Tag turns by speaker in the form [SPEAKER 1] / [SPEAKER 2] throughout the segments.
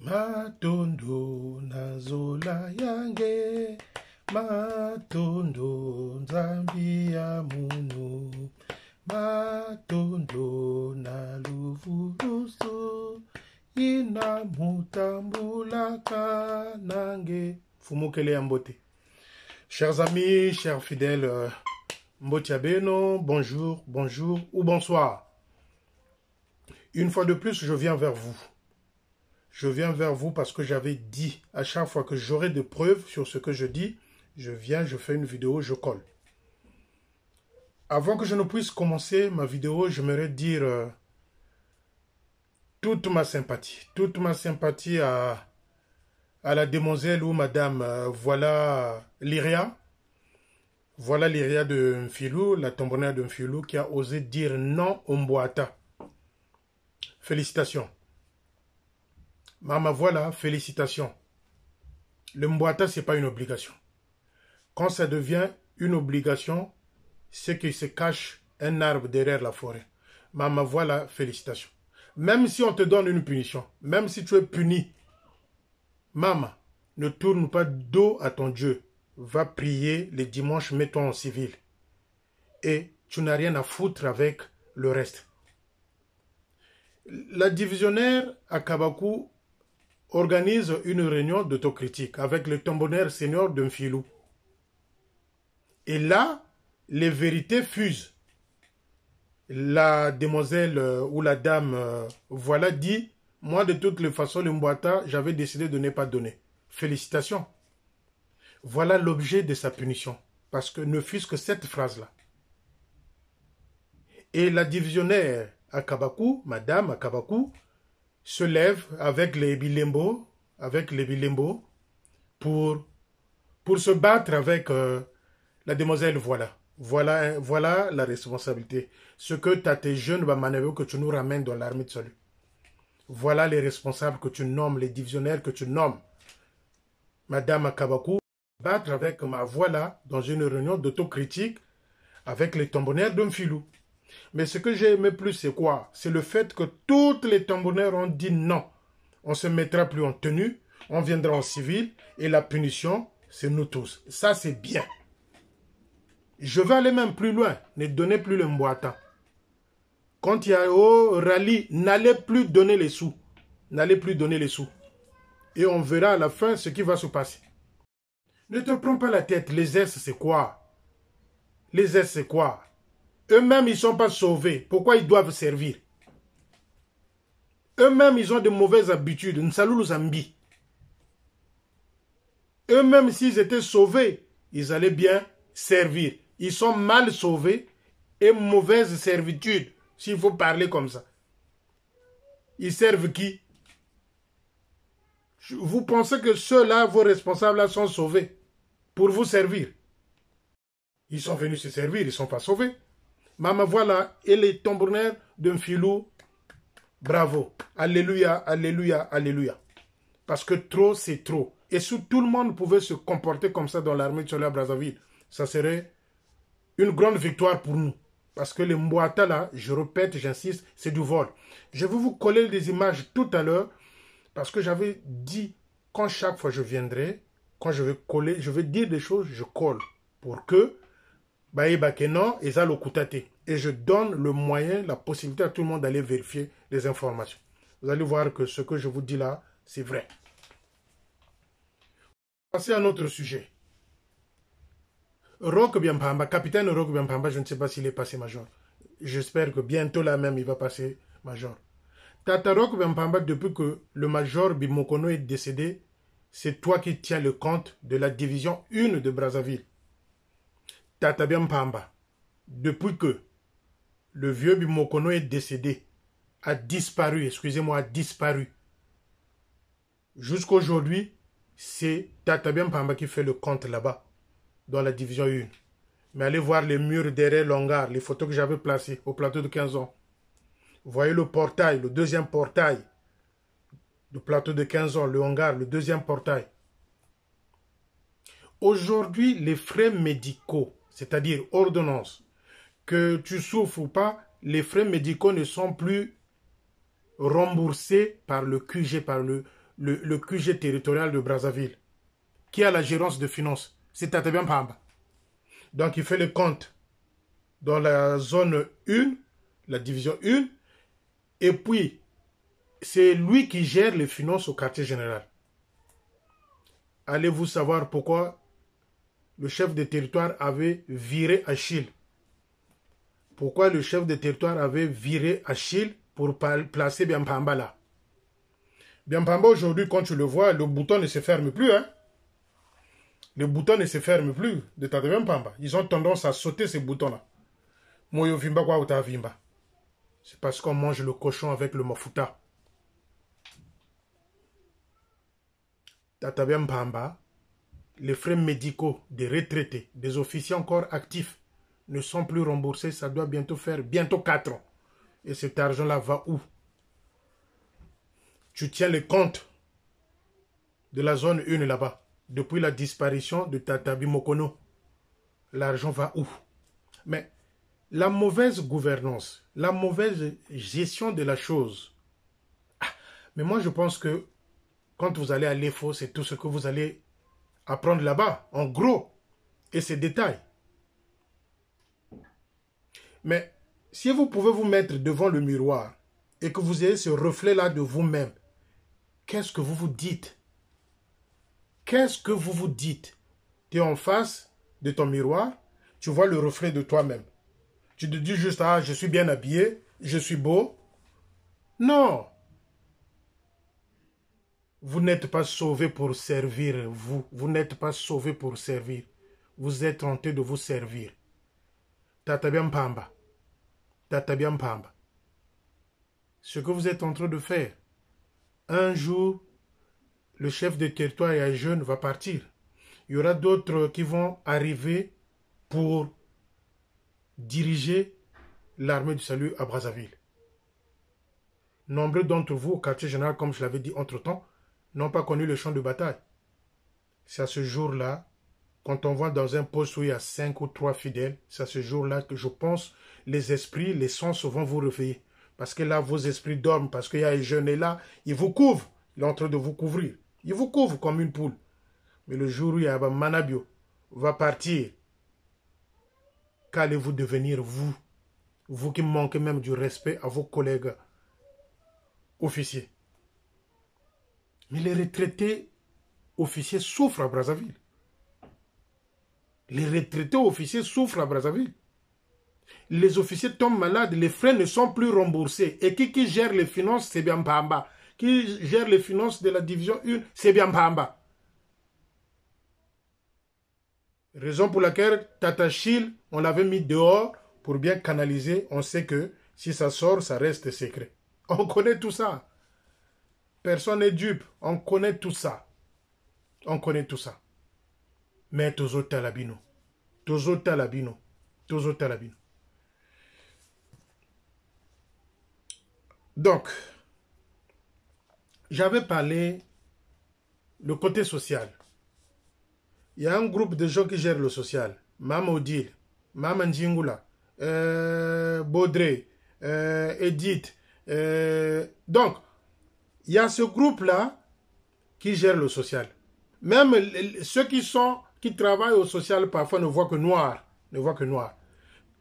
[SPEAKER 1] Matondo nazola yange, matondo nzambi ya munu, matondo na luvulusu, ina mutambulaka nange. Fumukele ya mbote. Chers amis, chers fidèles, Mbotiabeno, bonjour, bonjour ou bonsoir. Une fois de plus, je viens vers vous. Je viens vers vous parce que j'avais dit à chaque fois que j'aurai des preuves sur ce que je dis, je viens, je fais une vidéo, je colle. Avant que je ne puisse commencer ma vidéo, j'aimerais dire toute ma sympathie à la demoiselle ou madame, voilà Lyria de Mfilou, la tombonnaire de Mfilou, qui a osé dire non au Mboata. Félicitations. Maman, voilà, félicitations. Le Mboata, ce n'est pas une obligation. Quand ça devient une obligation, c'est qu'il se cache un arbre derrière la forêt. Maman, voilà, félicitations. Même si on te donne une punition, même si tu es puni, maman, ne tourne pas dos à ton Dieu. Va prier les dimanches, mets-toi en civil. Et tu n'as rien à foutre avec le reste. La divisionnaire à Kabakou organise une réunion d'autocritique avec le tombonnaire senior de Mfilou. Et là, les vérités fusent. La demoiselle ou la dame, voilà, dit, moi de toutes les façons, le Mboata, j'avais décidé de ne pas donner. Félicitations. Voilà l'objet de sa punition. Parce que ne fût-ce que cette phrase-là. Et la divisionnaire à Kabakou, madame à Kabakou, se lève avec les bilembo, pour se battre avec la demoiselle, voilà. Voilà la responsabilité. Ce que tes jeunes va manœuvrer, que tu nous ramènes dans l'armée de salut. Voilà les responsables que tu nommes, les divisionnaires que tu nommes. Madame Akabakou, battre avec ma voilà dans une réunion d'autocritique avec les tombonnaires de Mfilou. Mais ce que j'ai aimé plus, c'est quoi? C'est le fait que toutes les tombonnaires ont dit non. On ne se mettra plus en tenue, on viendra en civil, et la punition, c'est nous tous. Ça, c'est bien. Je vais aller même plus loin. Ne donnez plus le Mboata. Quand il y a au rallye, n'allez plus donner les sous. N'allez plus donner les sous. Et on verra à la fin ce qui va se passer. Ne te prends pas la tête. Les S, c'est quoi? Les S, c'est quoi? Eux-mêmes, ils ne sont pas sauvés. Pourquoi ils doivent servir? Eux-mêmes, ils ont de mauvaises habitudes. Nsalou Zambi. Eux-mêmes, s'ils étaient sauvés, ils allaient bien servir. Ils sont mal sauvés et mauvaise servitude, s'il faut parler comme ça. Ils servent qui? Vous pensez que ceux-là, vos responsables-là, sont sauvés pour vous servir? Ils sont venus se servir, ils ne sont pas sauvés. Maman, voilà, et les tombonnaires de Mfilou, bravo. Alléluia, alléluia, alléluia. Parce que trop, c'est trop. Et si tout le monde pouvait se comporter comme ça dans l'armée de Soleil à Brazzaville, ça serait une grande victoire pour nous. Parce que les Mboata là, je répète, j'insiste, c'est du vol. Je vais vous coller des images tout à l'heure, parce que j'avais dit, quand chaque fois je viendrai, quand je vais coller, je vais dire des choses, je colle. Pour que et je donne le moyen, la possibilité à tout le monde d'aller vérifier les informations. Vous allez voir que ce que je vous dis là, c'est vrai. Passer à un autre sujet. Roch Biampamba, capitaine Roch Biampamba, je ne sais pas s'il est passé major. J'espère que bientôt là même, il va passer major. Tata Roch Biampamba, depuis que le major Bimokono est décédé, c'est toi qui tiens le compte de la division 1 de Brazzaville. Tata Biampamba, depuis que le vieux Bimokono est décédé, a disparu, excusez-moi, a disparu. Jusqu'aujourd'hui, c'est Tata Biampamba qui fait le compte là-bas, dans la division 1. Mais allez voir les murs derrière l'hangar, les photos que j'avais placées au plateau de 15 ans. Vous voyez le portail, le deuxième portail du plateau de 15 ans, le hangar, le deuxième portail. Aujourd'hui, les frais médicaux, c'est-à-dire ordonnances, que tu souffres ou pas, les frais médicaux ne sont plus remboursés par le QG, par le le QG territorial de Brazzaville, qui a la gérance de finances, c'est Tatabian Pamba. Donc il fait le compte dans la zone 1, la division 1, et puis c'est lui qui gère les finances au quartier général. Allez-vous savoir pourquoi le chef de territoire avait viré Achille? Pourquoi le chef de territoire avait viré Achille pour placer Biampamba là? Biampamba aujourd'hui, quand tu le vois, le bouton ne se ferme plus. Hein? Le bouton ne se ferme plus de Biampamba. Ils ont tendance à sauter ces boutons-là. Moyo Vimba quoi ou ta Vimba. C'est parce qu'on mange le cochon avec le mafuta. Tata Biampamba, les frais médicaux des retraités, des officiers encore actifs, ne sont plus remboursés. Ça doit bientôt faire 4 ans. Et cet argent-là va où? Tu tiens le compte de la zone 1 là-bas. Depuis la disparition de Tatabi Mokono, l'argent va où? Mais la mauvaise gouvernance, la mauvaise gestion de la chose. Mais moi, je pense que quand vous allez à l'EFO, c'est tout ce que vous allez apprendre là-bas, en gros, et ces détails. Mais si vous pouvez vous mettre devant le miroir et que vous ayez ce reflet-là de vous-même, qu'est-ce que vous vous dites? Qu'est-ce que vous vous dites? Tu es en face de ton miroir, tu vois le reflet de toi-même. Tu te dis juste, ah, je suis bien habillé, je suis beau. Non. Vous n'êtes pas sauvé pour servir, vous. Vous n'êtes pas sauvé pour servir. Vous êtes tenté de vous servir. Tatabiam Pamba. Tatabiam Pamba. Ce que vous êtes en train de faire, un jour, le chef de territoire et un jeune va partir. Il y aura d'autres qui vont arriver pour diriger l'armée du salut à Brazzaville. Nombreux d'entre vous, au quartier général, comme je l'avais dit entre-temps, n'ont pas connu le champ de bataille. C'est à ce jour-là, quand on voit dans un poste où il y a 5 ou 3 fidèles, c'est à ce jour-là que je pense les esprits, les sens vont vous réveiller. Parce que là, vos esprits dorment, parce qu'il y a un jeune et là, il vous couvre. Il est en train de vous couvrir. Il vous couvre comme une poule. Mais le jour où il y a un Manabio va partir, qu'allez-vous devenir vous? Vous qui manquez même du respect à vos collègues officiers. Mais les retraités officiers souffrent à Brazzaville. Les retraités officiers souffrent à Brazzaville. Les officiers tombent malades, les frais ne sont plus remboursés. Et qui gère les finances, c'est bien Pamba. Qui gère les finances de la division 1, c'est bien Pamba. Raison pour laquelle Tata Chil, on l'avait mis dehors pour bien canaliser. On sait que si ça sort, ça reste secret. On connaît tout ça. Personne n'est dupe. On connaît tout ça. On connaît tout ça. Mais Tozo Talabino. Tozo Talabino. Tozo Talabino. Donc, j'avais parlé le côté social. Il y a un groupe de gens qui gèrent le social. Mama Odile, Mama Njingula, Baudré, Edith. Donc, il y a ce groupe-là qui gère le social. Même ceux qui travaillent au social parfois ne voient que noir. Ne voient que noir.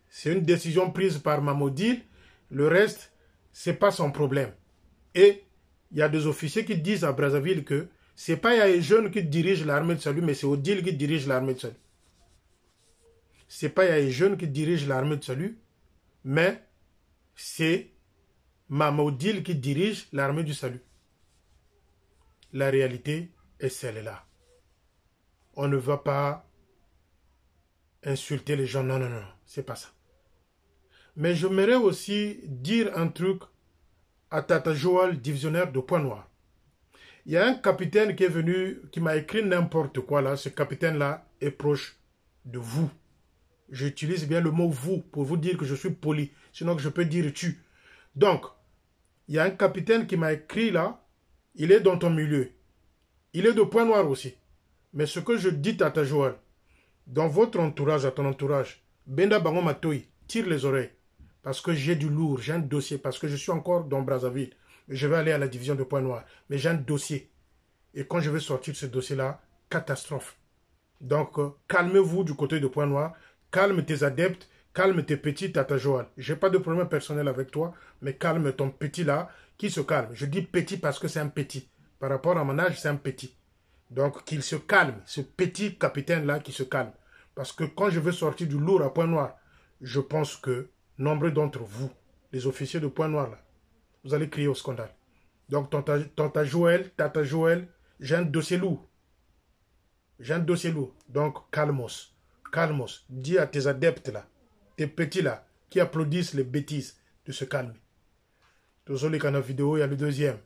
[SPEAKER 1] C'est une décision prise par Mama Odile. Le reste, ce n'est pas son problème. Et il y a des officiers qui disent à Brazzaville que ce n'est pas les jeunes qui dirigent l'armée de salut, mais c'est Odile qui dirige l'armée de salut. Ce n'est pas les jeunes qui dirigent l'armée de salut, mais c'est Mama Odile qui dirige l'armée du salut. La réalité est celle-là. On ne va pas insulter les gens. Non, non, non, c'est pas ça. Mais j'aimerais aussi dire un truc à Tata Joal, divisionnaire de Pointe-Noire. Il y a un capitaine qui est venu, qui m'a écrit n'importe quoi là. Ce capitaine-là est proche de vous. J'utilise bien le mot vous pour vous dire que je suis poli. Sinon que je peux dire tu. Donc, il y a un capitaine qui m'a écrit là. Il est dans ton milieu. Il est de Pointe-Noire aussi. Mais ce que je dis Tata Joal, dans votre entourage, à ton entourage, Benda Bango Matoui, tire les oreilles. Parce que j'ai du lourd, j'ai un dossier. Parce que je suis encore dans Brazzaville. Je vais aller à la division de Pointe-Noire. Mais j'ai un dossier. Et quand je vais sortir de ce dossier-là, catastrophe. Donc, calmez-vous du côté de Point Noir. Calme tes adeptes. Calme tes petits, Tata Joal. Je n'ai pas de problème personnel avec toi, mais calme ton petit là, qui se calme. Je dis petit parce que c'est un petit. Par rapport à mon âge, c'est un petit. Donc, qu'il se calme, ce petit capitaine-là qui se calme. Parce que quand je veux sortir du lourd à Point Noir, je pense que nombreux d'entre vous, les officiers de Point Noir, là, vous allez crier au scandale. Donc, Tata Joël, j'ai un dossier lourd. J'ai un dossier lourd. Donc, calmos. Calmos. Dis à tes adeptes là, tes petits là, qui applaudissent les bêtises, de se calmer. Désolé qu'en la vidéo, il y a le deuxième.